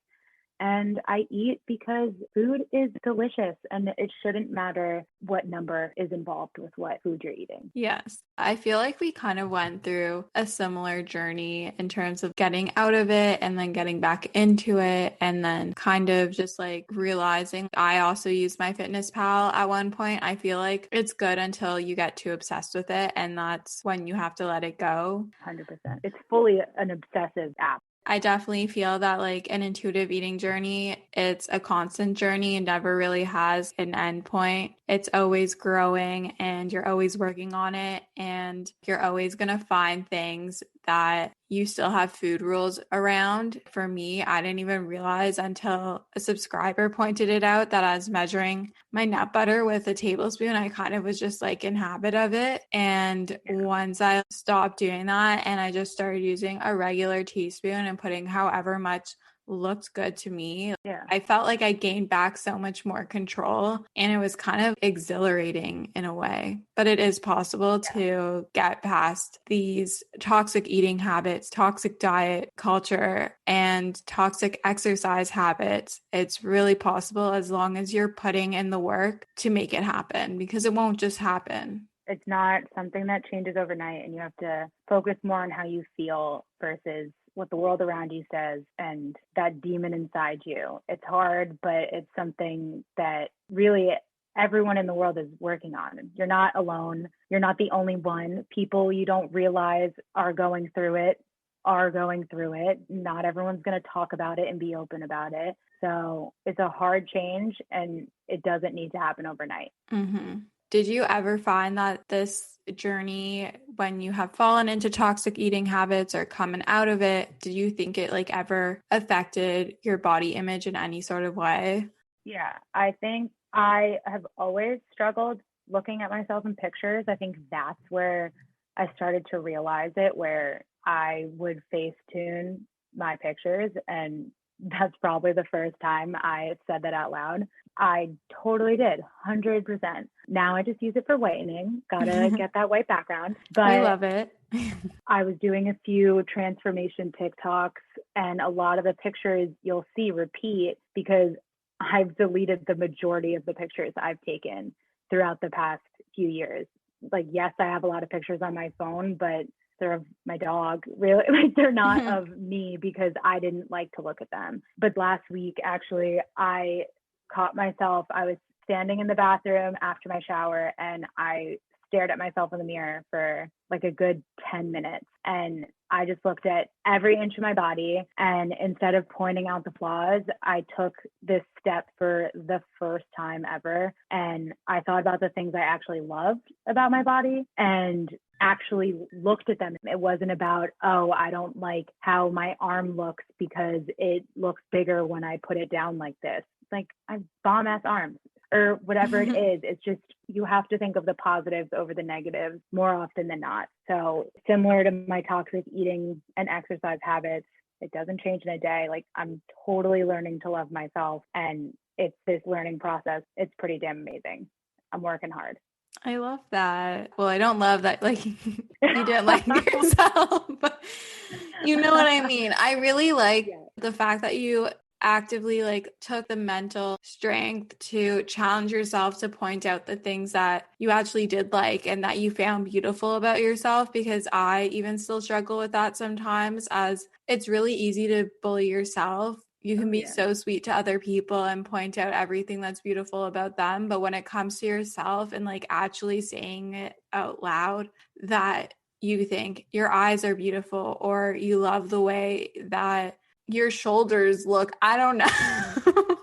Speaker 8: And I eat because food is delicious and it shouldn't matter what number is involved with what food you're eating.
Speaker 5: Yes. I feel like we kind of went through a similar journey in terms of getting out of it and then getting back into it and then kind of just like realizing I also used my fitness pal at one point. I feel like it's good until you get too obsessed with it and that's when you have to let it go.
Speaker 8: 100%. It's fully an obsessive app.
Speaker 5: I definitely feel that like an intuitive eating journey, it's a constant journey and never really has an end point. It's always growing and you're always working on it and you're always going to find things that you still have food rules around. For me, I didn't even realize until a subscriber pointed it out that I was measuring my nut butter with a tablespoon. I kind of was just like in habit of it. And once I stopped doing that and I just started using a regular teaspoon and putting however much looked good to me. I felt like I gained back so much more control and it was kind of exhilarating in a way. But it is possible to get past these toxic eating habits, toxic diet culture, and toxic exercise habits. It's really possible as long as you're putting in the work to make it happen because it won't just happen.
Speaker 8: It's not something that changes overnight and you have to focus more on how you feel versus what the world around you says and that demon inside you. It's hard, but it's something that really everyone in the world is working on. You're not alone. You're not the only one. People you don't realize are going through it. Not everyone's going to talk about it and be open about it. So it's a hard change and it doesn't need to happen overnight.
Speaker 5: Did you ever find that this journey, when you have fallen into toxic eating habits or coming out of it, did you think it like ever affected your body image in any sort of way?
Speaker 8: Yeah, I think I have always struggled looking at myself in pictures. I think that's where I started to realize it where I would Facetune my pictures, and that's probably the first time I said that out loud. I totally did, 100%. Now I just use it for whitening. Gotta get that white background. But
Speaker 5: we love it.
Speaker 8: I was doing a few transformation TikToks, and a lot of the pictures you'll see repeat because I've deleted the majority of the pictures I've taken throughout the past few years. Like, yes, I have a lot of pictures on my phone, but they're of my dog. Really, like, they're not of me because I didn't like to look at them. But last week, actually, I caught myself. I was standing in the bathroom after my shower, and I stared at myself in the mirror for like a good 10 minutes. And I just looked at every inch of my body. And instead of pointing out the flaws, I took this step for the first time ever. And I thought about the things I actually loved about my body and actually looked at them. It wasn't about, oh, I don't like how my arm looks because it looks bigger when I put it down like this. Like, I have bomb ass arms. Or whatever it is. It's just, you have to think of the positives over the negatives more often than not. So similar to my toxic eating and exercise habits, it doesn't change in a day. Like, I'm totally learning to love myself, and it's this learning process. It's pretty damn amazing. I'm working hard.
Speaker 5: I love that. Well, I don't love that, like, you didn't like yourself, but you know what I mean. I really like the fact that you actively like took the mental strength to challenge yourself to point out the things that you actually did like and that you found beautiful about yourself, because I even still struggle with that sometimes, as it's really easy to bully yourself. You can be so sweet to other people and point out everything that's beautiful about them, but when it comes to yourself and like actually saying it out loud that you think your eyes are beautiful or you love the way that your shoulders look, I don't know.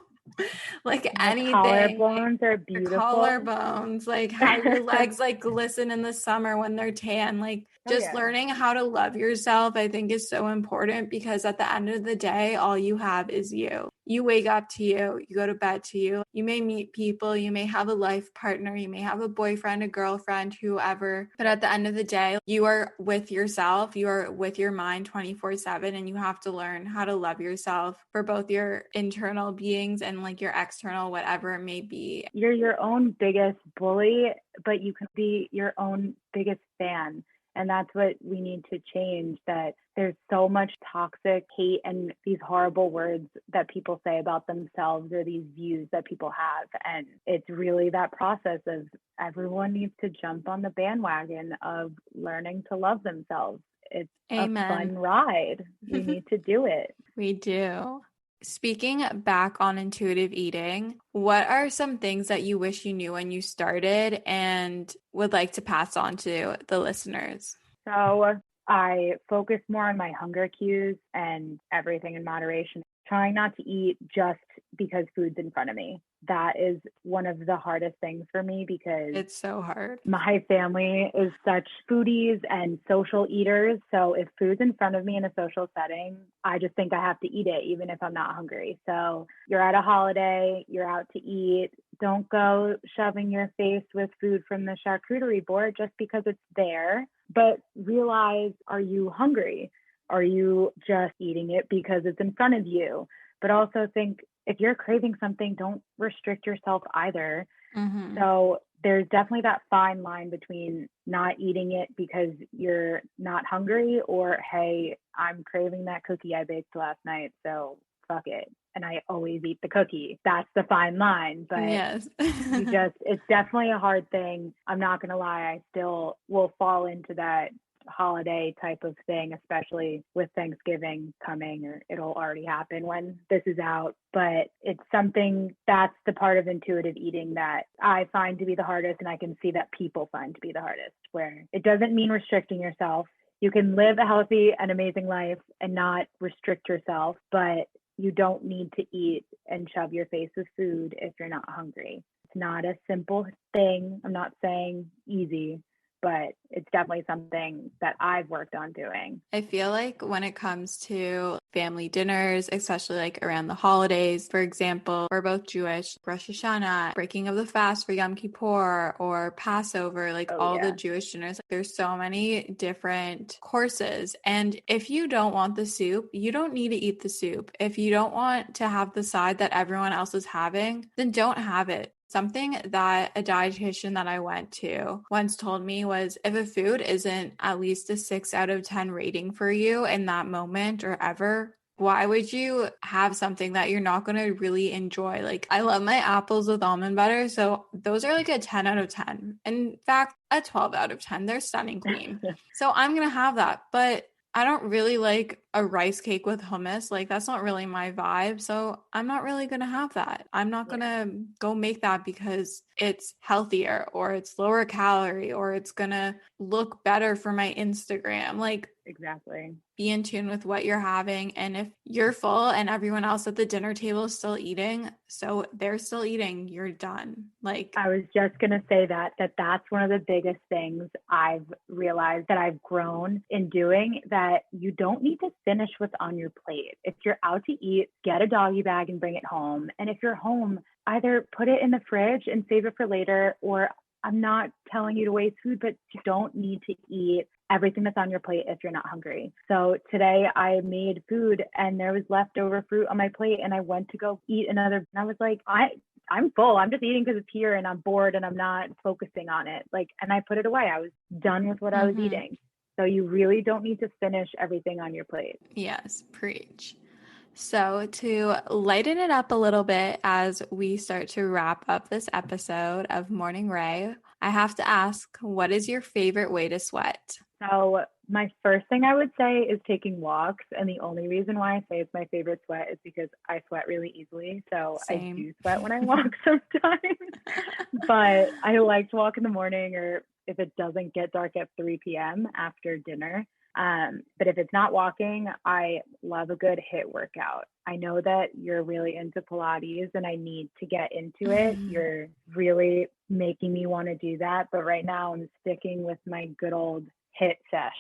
Speaker 5: Like anything.
Speaker 8: Collarbones are beautiful.
Speaker 5: Your collarbones, like how your legs like glisten in the summer when they're tan. Like just learning how to love yourself, I think, is so important, because at the end of the day, all you have is you. You wake up to you, you go to bed to you. You may meet people, you may have a life partner, you may have a boyfriend, a girlfriend, whoever. But at the end of the day, you are with yourself, you are with your mind 24/7, and you have to learn how to love yourself for both your internal beings and like your external, whatever it may be.
Speaker 8: You're your own biggest bully, but you can be your own biggest fan. And that's what we need to change, that there's so much toxic hate and these horrible words that people say about themselves, or these views that people have. And it's really that process of everyone needs to jump on the bandwagon of learning to love themselves. It's
Speaker 5: Amen.
Speaker 8: a fun ride. We need to do it.
Speaker 5: We do. Speaking back on intuitive eating, what are some things that you wish you knew when you started and would like to pass on to the listeners?
Speaker 8: So I focus more on my hunger cues and everything in moderation, trying not to eat just because food's in front of me. That is one of the hardest things for me, because
Speaker 5: it's so hard.
Speaker 8: My family is such foodies and social eaters. So if food's in front of me in a social setting, I just think I have to eat it, even if I'm not hungry. So you're at a holiday, you're out to eat. Don't go shoving your face with food from the charcuterie board just because it's there. But realize, are you hungry? Are you just eating it because it's in front of you? But also think, if you're craving something, don't restrict yourself either.
Speaker 5: Mm-hmm.
Speaker 8: So there's definitely that fine line between not eating it because you're not hungry, or, hey, I'm craving that cookie I baked last night, so fuck it. And I always eat the cookie. That's the fine line. But
Speaker 5: yes.
Speaker 8: It's definitely a hard thing. I'm not going to lie. I still will fall into that holiday type of thing, especially with Thanksgiving coming, or it'll already happen when this is out. But it's something, that's the part of intuitive eating that I find to be the hardest, and I can see that people find to be the hardest, where it doesn't mean restricting yourself. You can live a healthy and amazing life and not restrict yourself, but you don't need to eat and shove your face with food if you're not hungry. It's not a simple thing. I'm not saying easy, but it's definitely something that I've worked on doing.
Speaker 5: I feel like when it comes to family dinners, especially like around the holidays, for example, we're both Jewish, Rosh Hashanah, breaking of the fast for Yom Kippur or Passover, like the Jewish dinners, there's so many different courses. And if you don't want the soup, you don't need to eat the soup. If you don't want to have the side that everyone else is having, then don't have it. Something that a dietitian that I went to once told me was, if a food isn't at least a 6 out of 10 rating for you in that moment or ever, why would you have something that you're not going to really enjoy? Like, I love my apples with almond butter, so those are like a 10 out of 10. In fact, a 12 out of 10. They're stunning clean. So I'm going to have that. But I don't really like a rice cake with hummus. Like, that's not really my vibe. So I'm not really going to have that. I'm not going to go make that because it's healthier or it's lower calorie or it's going to look better for my Instagram. Like,
Speaker 8: exactly.
Speaker 5: Be in tune with what you're having. And if you're full and everyone else at the dinner table is still eating, so they're still eating, you're done. Like,
Speaker 8: I was just going to say that's one of the biggest things I've realized that I've grown in doing, that you don't need to finish what's on your plate. If you're out to eat, get a doggy bag and bring it home. And if you're home, either put it in the fridge and save it for later, or I'm not telling you to waste food, but you don't need to eat everything that's on your plate if you're not hungry. So today I made food and there was leftover fruit on my plate and I went to go eat another. And I was like, I'm full. I'm just eating because it's here and I'm bored and I'm not focusing on it. Like, and I put it away. I was done with what I was eating. So you really don't need to finish everything on your plate.
Speaker 5: Yes, preach. So to lighten it up a little bit as we start to wrap up this episode of Morning Rae, I have to ask, what is your favorite way to sweat?
Speaker 8: So my first thing I would say is taking walks. And the only reason why I say it's my favorite sweat is because I sweat really easily. So
Speaker 5: Same.
Speaker 8: I do sweat when I walk sometimes. But I like to walk in the morning, or if it doesn't get dark at 3 p.m. after dinner. But if it's not walking, I love a good HIIT workout. I know that you're really into Pilates and I need to get into it. You're really making me want to do that. But right now I'm sticking with my good old HIIT sesh.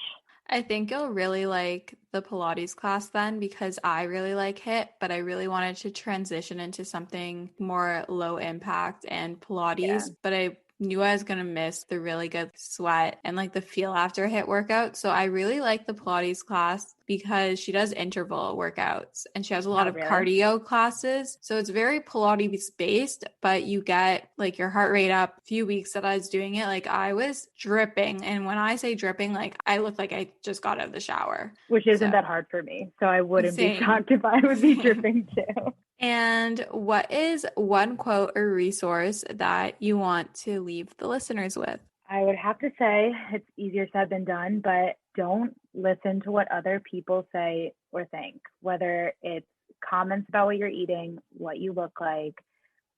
Speaker 5: I think you'll really like the Pilates class then, because I really like HIIT, but I really wanted to transition into something more low impact and Pilates, but I knew I was going to miss the really good sweat and like the feel after HIIT workout. So I really like the Pilates class because she does interval workouts and she has a lot of cardio classes. So it's very Pilates based, but you get like your heart rate up. A few weeks that I was doing it, like I was dripping. And when I say dripping, like I look like I just got out of the shower.
Speaker 8: Which isn't that hard for me. So I wouldn't be shocked if I would be dripping too.
Speaker 5: And what is one quote or resource that you want to leave the listeners with?
Speaker 8: I would have to say it's easier said than done, but don't listen to what other people say or think, whether it's comments about what you're eating, what you look like,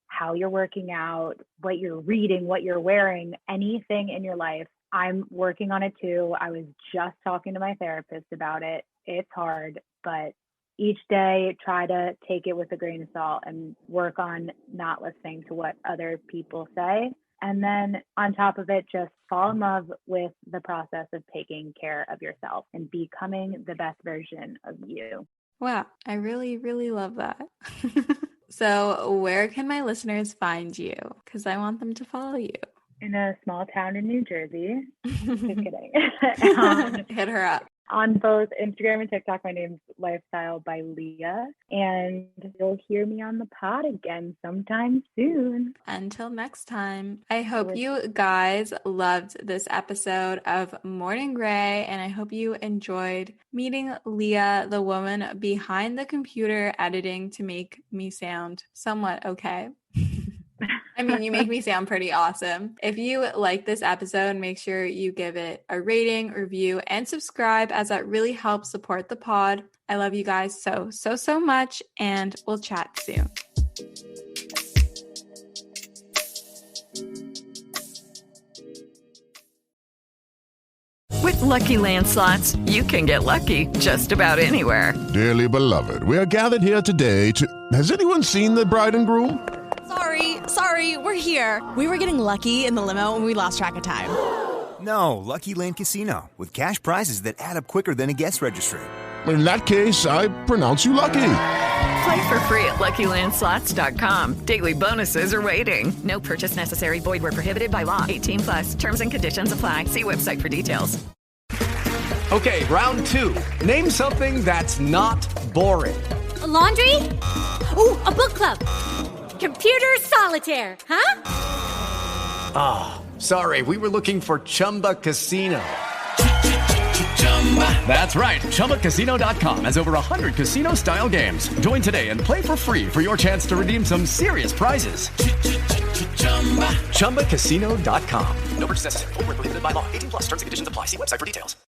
Speaker 8: how you're working out, what you're reading, what you're wearing, anything in your life. I'm working on it too. I was just talking to my therapist about it. It's hard, but each day try to take it with a grain of salt and work on not listening to what other people say. And then on top of it, just fall in love with the process of taking care of yourself and becoming the best version of you.
Speaker 5: Wow, I really, really love that. So where can my listeners find you? Because I want them to follow you.
Speaker 8: In a small town in New Jersey. Just kidding.
Speaker 5: Hit her up.
Speaker 8: On both Instagram and TikTok, my name's Lifestyle by Lea. And you'll hear me on the pod again sometime soon.
Speaker 5: Until next time, I hope you guys loved this episode of Morning Rae, and I hope you enjoyed meeting Lea, the woman behind the computer editing to make me sound somewhat okay. I mean, you make me sound pretty awesome. If you like this episode, make sure you give it a rating, review, and subscribe, as that really helps support the pod. I love you guys so much, and we'll chat soon.
Speaker 15: With Lucky Land Slots, you can get lucky just about anywhere.
Speaker 4: Dearly beloved, we are gathered here today to... Has anyone seen the bride and groom?
Speaker 16: Sorry, we're here. We were getting lucky in the limo and we lost track of time. No, Lucky Land Casino, with cash prizes that add up quicker than a guest registry.
Speaker 11: In that case, I pronounce you lucky.
Speaker 15: Play for free at LuckyLandSlots.com. Daily bonuses are waiting. No purchase necessary. Void where prohibited by law. 18 plus. Terms and conditions apply. See website for details.
Speaker 17: Okay, round two. Name something that's not boring.
Speaker 18: A laundry? Ooh, a book club. Computer solitaire, huh?
Speaker 17: Ah, sorry. We were looking for Chumba Casino. That's right. ChumbaCasino.com has over 100 casino-style games. Join today and play for free for your chance to redeem some serious prizes. ChumbaCasino.com. No purchase necessary. Void where prohibited by law. 18 plus. Terms and conditions apply. See website for details.